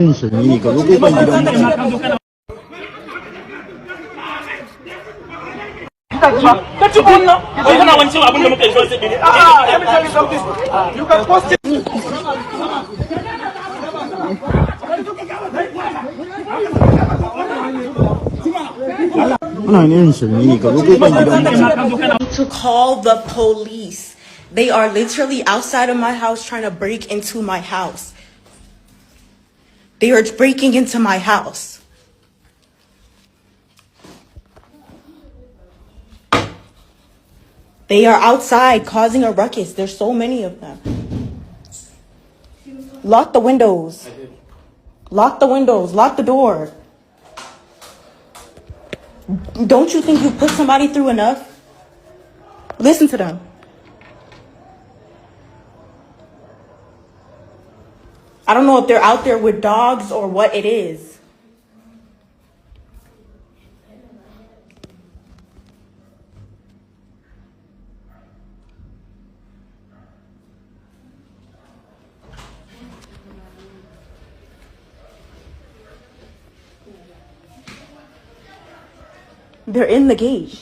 Tension이니까 요거가 이런 Let me tell you something. You can post it. tension이니까 요거가 이런 To call the police. They are literally outside of my house trying to break into my house. They are breaking into my house. They are outside causing a ruckus. There's so many of them. Lock the windows. Lock the windows. Lock the door. Don't you think you put somebody through enough? Listen to them. I don't know if they're out there with dogs or what it is. They're in the gate.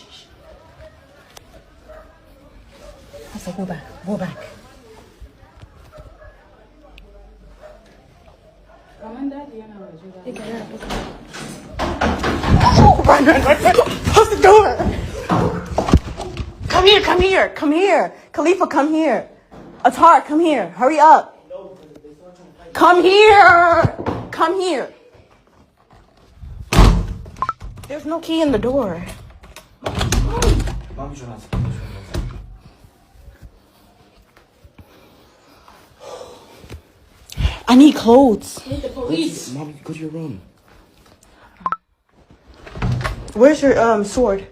I said, go back. Go back. Oh, run. Close the door. Come here. Khalifa, come here. Attar, come here. Hurry up. Come here. There's no key in the door. I need clothes. Need the police. Mom, go to your room. Where's your sword?